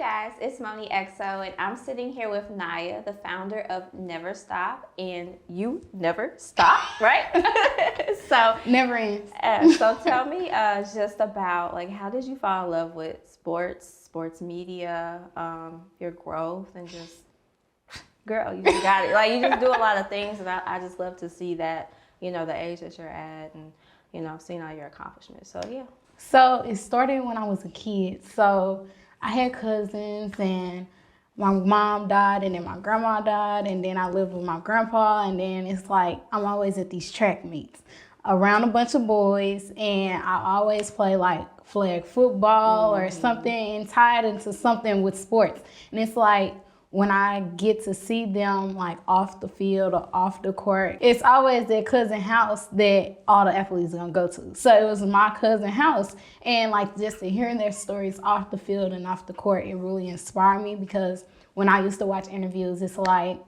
guys, it's MonneXo, and I'm sitting here with Naya, the founder of Never Stop, and you never stop, right? So never ends. So tell me just about like how did you fall in love with sports media, your growth, and just girl, you just got it. Like you just do a lot of things, and I just love to see that, you know, the age that you're at, and you know, seeing all your accomplishments. So yeah. So it started when I was a kid. So I had cousins, and my mom died, and then my grandma died, and then I lived with my grandpa, and then it's like I'm always at these track meets around a bunch of boys, and I always play like flag football or something and tied into something with sports. And it's like when I get to see them like off the field or off the court, it's always their cousin house that all the athletes are gonna go to. So it was my cousin house, and like just to hearing their stories off the field and off the court, it really inspired me, because when I used to watch interviews, it's like,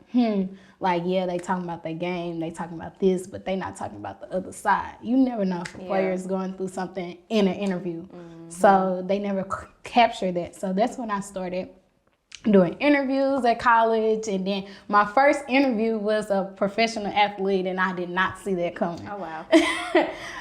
like yeah, they talking about their game, they talking about this, but they not talking about the other side. You never know if a player is going through something in an interview. So they never capture that. So that's when I started doing interviews at college, and then my first interview was a professional athlete, and I did not see that coming. Oh wow.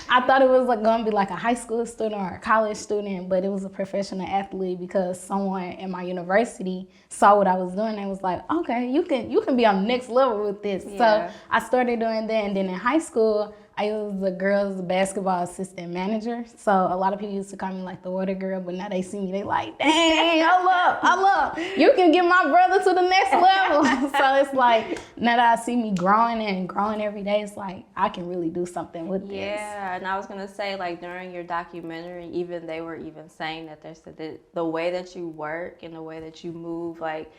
I thought it was like gonna be like a high school student or a college student, but it was a professional athlete because someone at my university saw what I was doing and was like, okay, you can be on the next level with this. Yeah. So I started doing that, and then in high school I was the girls' basketball assistant manager. So a lot of people used to call me like the water girl, but now they see me, they like, dang, I love, you can get my brother to the next level. So it's like, now that I see me growing and growing every day, it's like, I can really do something with this. Yeah, and I was gonna say, like during your documentary, even they were even saying that the way that you work and the way that you move, like,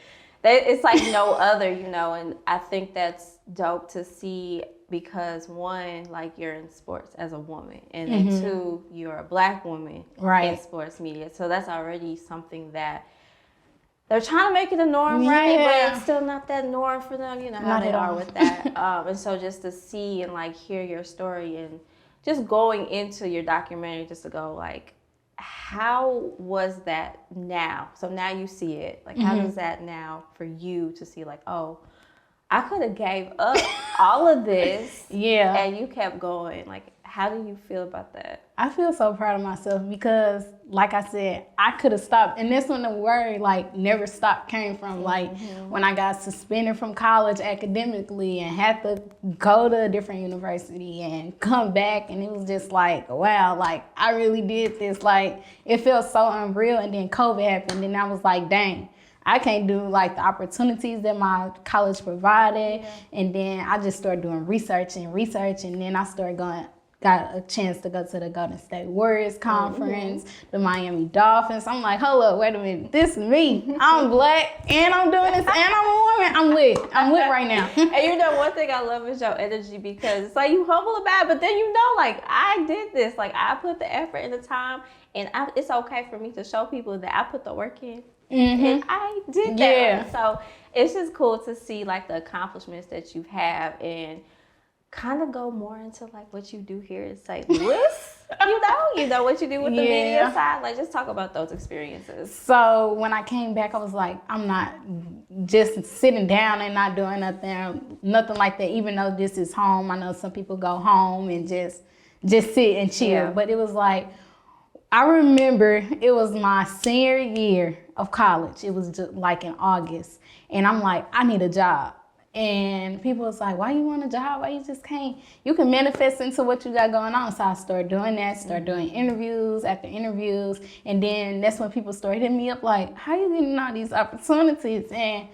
it's like no other, you know, and I think that's dope to see, because one, like you're in sports as a woman, and then two, you're a Black woman in sports media. So that's already something that they're trying to make it a norm, right? But it's still not that norm for them, you know, how they are with that. And so just to see and like hear your story, and just going into your documentary, just to go like, how was that now? So now you see it. Like, how does that now for you to see like, oh, I could have gave up all of this, and you kept going. Like, how do you feel about that? I feel so proud of myself, because, like I said, I could have stopped, and that's when the word like never stop came from. Like when I got suspended from college academically and had to go to a different university and come back, and it was just like, wow, like I really did this. Like it felt so unreal, and then COVID happened, and I was like, dang, I can't do like the opportunities that my college provided. And then I just started doing research, and then I started got a chance to go to the Golden State Warriors conference, the Miami Dolphins. I'm like, hold up, wait a minute, this is me. I'm Black, and I'm doing this, and I'm a woman. I'm lit right now. And you know, one thing I love is your energy, because it's like you humble about it, but then you know, like I did this, like I put the effort and the time, and it's okay for me to show people that I put the work in. And I did that. Yeah. So it's just cool to see like the accomplishments that you have, and kind of go more into like what you do here in St. Louis. you know what you do with the media side. Like, just talk about those experiences. So when I came back, I was like, I'm not just sitting down and not doing nothing like that. Even though this is home, I know some people go home and just sit and chill. But it was like, I remember it was my senior year of college. It was just like in August, and I'm like, I need a job. And people was like, why you want a job? Why you just can't? You can manifest into what you got going on. So I started doing that, started doing interviews after interviews. And then that's when people started hitting me up like, how you getting all these opportunities? And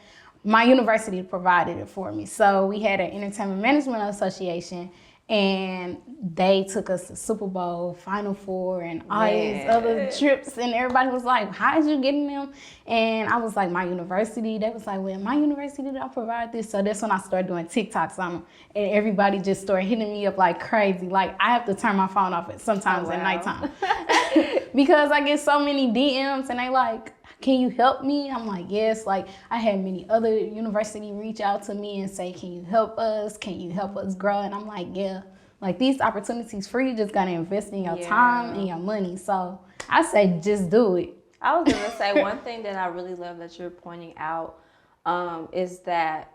my university provided it for me. So we had an Entertainment Management Association, and they took us to Superbowl, Final Four, and all these other trips. And everybody was like, how did you get them? And I was like, my university. They was like, well, my university did I provide this. So that's when I started doing TikToks on them. And everybody just started hitting me up like crazy. Like, I have to turn my phone off sometimes at nighttime. Because I get so many DMs, and they like, can you help me? I'm like, yes. Like, I had many other universities reach out to me and say, can you help us? Can you help us grow? And I'm like, yeah. Like, these opportunities free, you just gotta invest in your time and your money. So I say, just do it. I was gonna say one thing that I really love that you're pointing out is that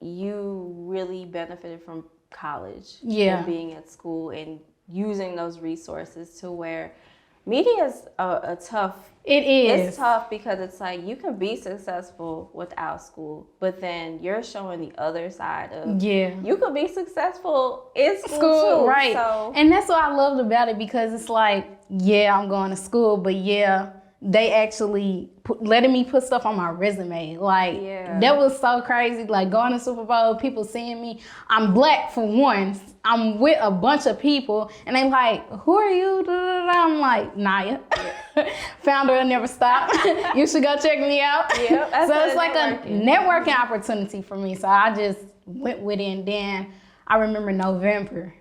you really benefited from college and being at school and using those resources to where media is a tough. It is. It's tough because it's like you can be successful without school, but then you're showing the other side of you could be successful in school too. Right. So. And that's what I loved about it because it's like, I'm going to school, but they actually letting me put stuff on my resume. Like, that was so crazy. Like, going to Superbowl, people seeing me. I'm black for once. I'm with a bunch of people. And they like, who are you? I'm like, Naya. Founder of Never Stop. You should go check me out. Yep, so it's like a networking opportunity for me. So I just went with it. And then I remember November,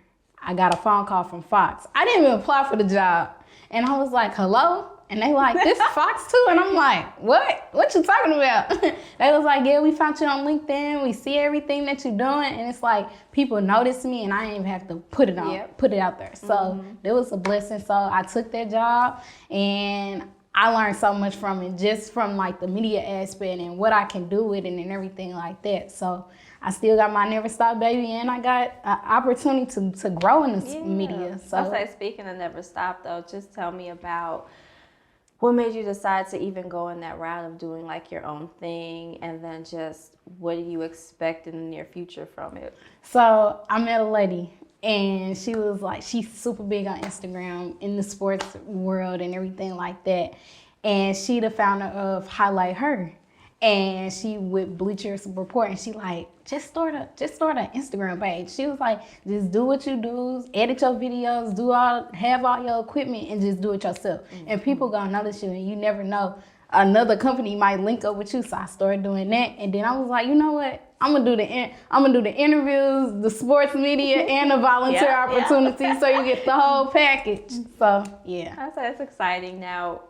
I got a phone call from Fox. I didn't even apply for the job. And I was like, hello? And they like, this Fox too? And I'm like, what? What you talking about? They was like, we found you on LinkedIn. We see everything that you're doing. And it's like, people notice me and I didn't even have to put it out there. So it was a blessing. So I took that job and I learned so much from it, just from like the media aspect and what I can do with it and everything like that. So I still got my Never Stop baby and I got an opportunity to grow in the media. So I say, speaking of Never Stop though, just tell me about what made you decide to even go in that route of doing like your own thing, and then just what do you expect in the near future from it? So I met a lady and she was like, she's super big on Instagram in the sports world and everything like that. And she the founder of Highlight Her. And she with Bleachers Report, and she like, just start an Instagram page. She was like, just do what you do, edit your videos, have all your equipment, and just do it yourself. And people gonna notice you, and you never know, another company might link up with you. So I started doing that, and then I was like, you know what? I'm gonna do the interviews, the sports media, and the volunteer opportunities, so you get the whole package. So I say it's exciting now.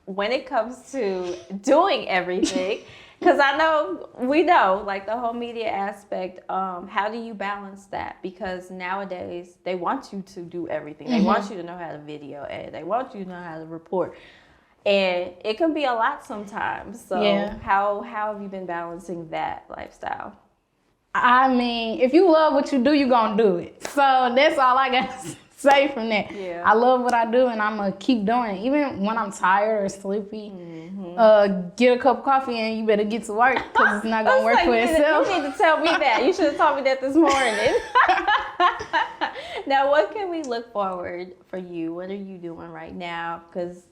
When it comes to doing everything, because we know like the whole media aspect, how do you balance that? Because nowadays they want you to do everything. They want you to know how to video edit. They want you to know how to report. And it can be a lot sometimes. So how have you been balancing that lifestyle? I mean, if you love what you do, you're going to do it. So that's all I got to say from that. I love what I do, and I'm going to keep doing it. Even when I'm tired or sleepy, get a cup of coffee and you better get to work because it's not going to work for itself. You need to tell me that. You should have told me that this morning. Now, what can we look forward for you? What are you doing right now? Because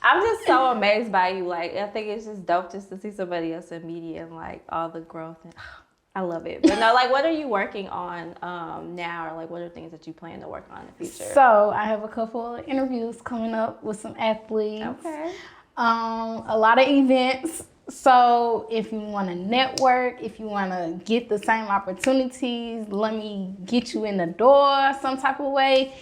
I'm just so amazed by you. Like, I think it's just dope just to see somebody else in media and like all the growth. And I love it. But no, like, what are you working on now? Or like, what are things that you plan to work on in the future? So I have a couple of interviews coming up with some athletes. Okay. A lot of events. So if you want to network, if you want to get the same opportunities, let me get you in the door some type of way.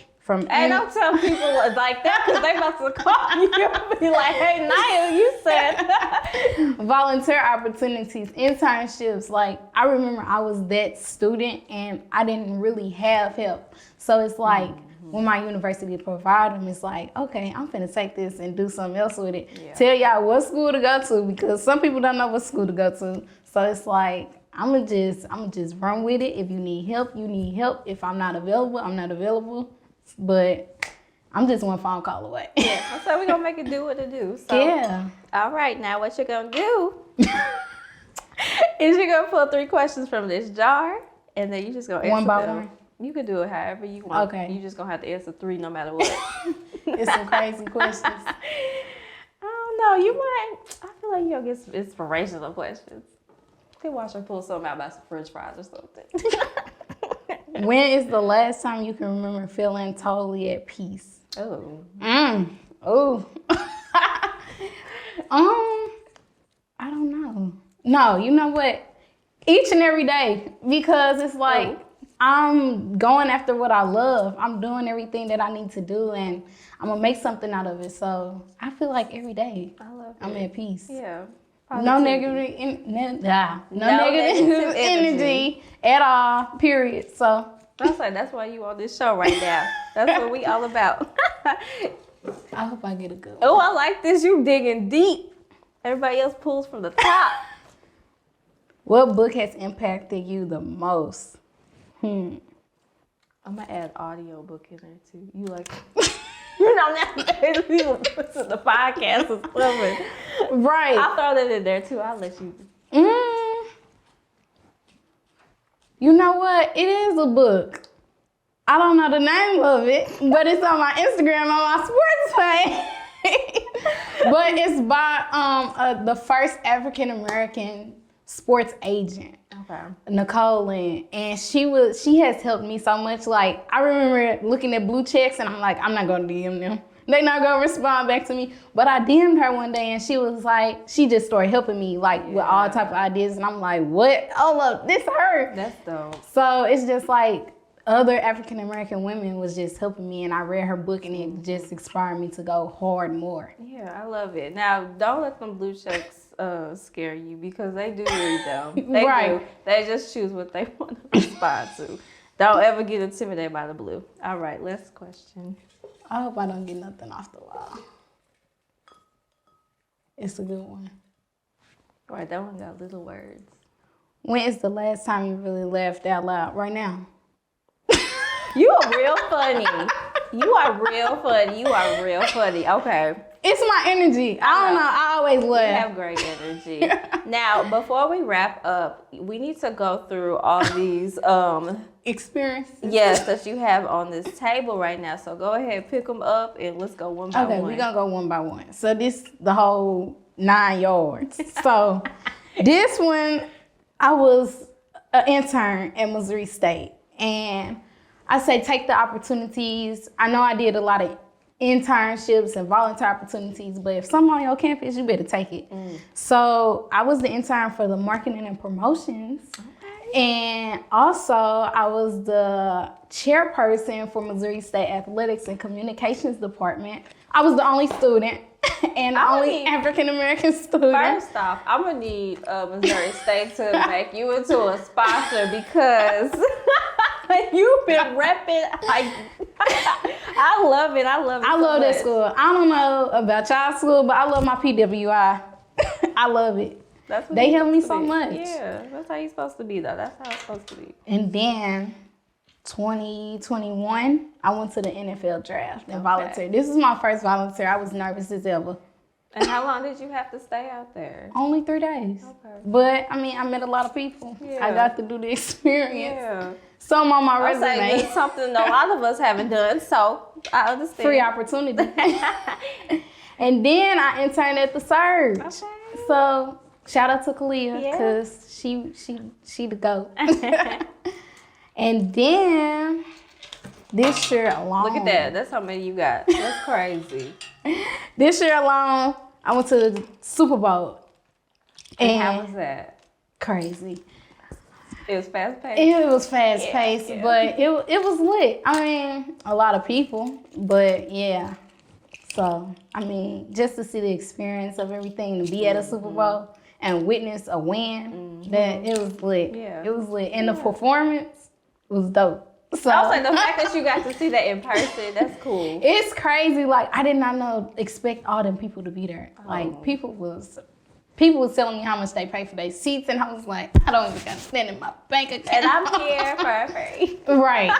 Hey, don't tell people like that because they about to call you and be like, hey, Naya, you said. Volunteer opportunities, internships. Like, I remember I was that student and I didn't really have help. So it's like, when my university provided them, it's like, okay, I'm finna take this and do something else with it. Yeah. Tell y'all what school to go to because some people don't know what school to go to. So it's like, I'm just run with it. If you need help, you need help. If I'm not available, I'm not available. But I'm just one phone call away. Yeah, so we're going to make it do what it do. So, all right, now what you're going to do is you're going to pull 3 questions from this jar, and then you just going to answer one by them. one? You can do it however you want. Okay. You just going to have to answer 3 no matter what. It's some crazy questions. I don't know. You might. I feel like you'll get some inspirational questions. Could watch her pull something out about some French fries or something. When is the last time you can remember feeling totally at peace? Oh. I don't know. No, you know what? Each and every day, because it's like I'm going after what I love. I'm doing everything that I need to do, and I'm gonna make something out of it. So I feel like every day I'm at peace. Yeah. No negative, negative energy at all. Period. So I was like, that's why you on this show right now. That's what we all about. I hope I get a good one. Oh, I like this. You digging deep. Everybody else pulls from the top. What book has impacted you the most? I'm gonna add audio book in there too. You like, you know, nowadays people listen to the podcast or something. Right. I'll throw that in there too. I'll let you. You know what? It is a book. I don't know the name of it, but it's on my Instagram on my sports page. But it's by the first African American sports agent. Okay. Nicole and she has helped me so much. Like, I remember looking at blue checks and I'm like, I'm not gonna DM them. They're not gonna respond back to me. But I DM'd her one day and she was like, she just started helping me like with all type of ideas. And I'm like, what? Oh look, this her. That's dope. So it's just like other African American women was just helping me, and I read her book and it just inspired me to go hard more. Yeah, I love it. Now, don't let them blue checks scare you, because they do read them. They Right. do. They just choose what they want to respond to. Don't ever get intimidated by the blue. All right, last question. I hope I don't get nothing off the wall. It's a good one. All right, that one got little words. When is the last time you really laughed out loud? Right now. You are real funny. You are real funny. You are real funny. Okay. It's my energy. I don't know. I always You laugh. have great energy. Now, before we wrap up, we need to go through all these Experience. yes that you have on this table right now. So go ahead, pick them up, and let's go one by one. Okay, we're gonna go one by one. So this the whole 9 yards. So this one, I was an intern at Missouri State, and I say take the opportunities. I know I did a lot of internships and volunteer opportunities, but if something on your campus, you better take it. So I was the intern for the marketing and promotions. And also I was the chairperson for Missouri State Athletics and Communications Department. I was the only student and the only African American student. First off, I'm gonna need Missouri State to make you into a sponsor, because you've been repping. Like, I love it. I love it. I love that school. I don't know about y'all school, but I love my PWI. I love it. That's what They it's help me supposed so to be. much. Yeah, that's how you're supposed to be, though. That's how it's supposed to be. And then 2021, I went to the NFL draft and volunteered. This is my first volunteer. I was nervous as ever. And how long did you have to stay out there? Only 3 days. Okay. But I mean, I met a lot of people. Yeah. I got to do the experience. Yeah. Some on my I'm saying resume. it's something a lot of us haven't done, so I understand. Free opportunity. And then I interned at the Surge. Okay. So shout out to Kalia, Yeah. because she the GOAT. And then this year alone. Look at that. That's how many you got. That's crazy. This year alone, I went to the Super Bowl. And how was that? Crazy. It was fast paced. It was fast paced, yeah. but it was lit. I mean, a lot of people, but yeah. So, I mean, just to see the experience of everything, to be at a Super Bowl and witness a win, that it was lit. Yeah. It was lit. And the performance was dope. So I was like, the fact that you got to see that in person, that's cool. it's crazy. Like, I did not expect all them people to be there. Like, people was telling me how much they pay for their seats, and I was like, I don't even got to stand in my bank account. And I'm here for free. Right.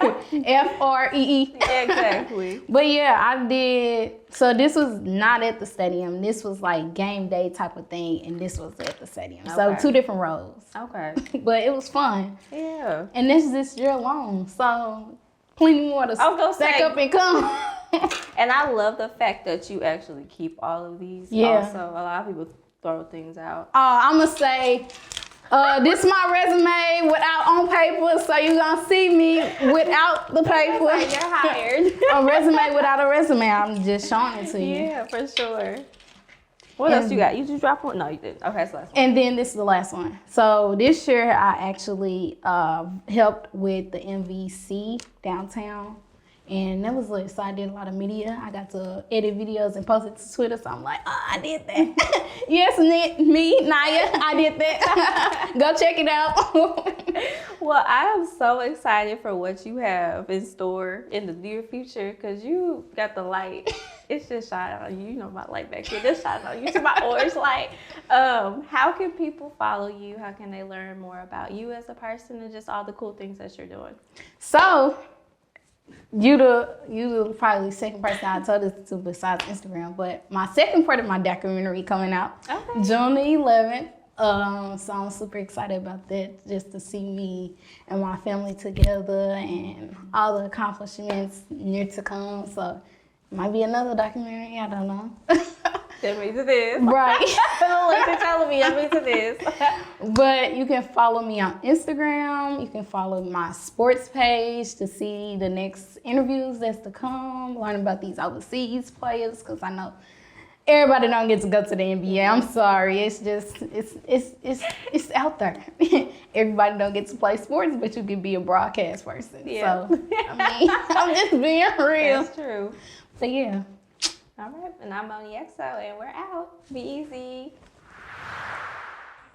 FREE. Exactly. But yeah, I did. So this was not at the stadium. This was like game day type of thing, and this was at the stadium. So Okay. 2 different rows. Okay. But it was fun. Yeah. And this year long. So plenty more to I was gonna stack say- up and come. And I love the fact that you actually keep all of these. Yeah. Also, a lot of people throw things out. I'm going to say, this is my resume without on paper, so you're going to see me without the paper. Like, you're hired. A resume without a resume. I'm just showing it to you. Yeah, for sure. What else you got? You just dropped one? No, you didn't. Okay, so last one. And then this is the last one. So this year I actually helped with the MVC downtown. And that was lit. So I did a lot of media. I got to edit videos and post it to Twitter. So I'm like, oh, I did that. Yes, me, Naya, I did that. Go check it out. Well, I am so excited for what you have in store in the near future, because you got the light. It's just shining on you. You know my light back here. Just shining on you to my orange light. How can people follow you? How can they learn more about you as a person and just all the cool things that you're doing? So, you the probably second person I told this to besides Instagram, but my second part of my documentary coming out June the 11th. So I'm super excited about that, just to see me and my family together and all the accomplishments near to come. So it might be another documentary, I don't know. That means it is. Right. Like you're telling me, that means it is. But you can follow me on Instagram. You can follow my sports page to see the next interviews that's to come, learn about these overseas players, because I know everybody don't get to go to the NBA. I'm sorry. It's just, it's out there. Everybody don't get to play sports, but you can be a broadcast person. Yeah. So, I mean, I'm just being real. That's true. So, yeah. All right, and I'm MonneXo, and we're out. Be easy.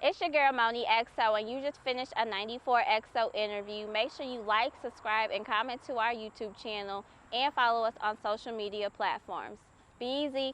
It's your girl MonneXo, and you just finished a 94XO interview. Make sure you like, subscribe, and comment to our YouTube channel, and follow us on social media platforms. Be easy.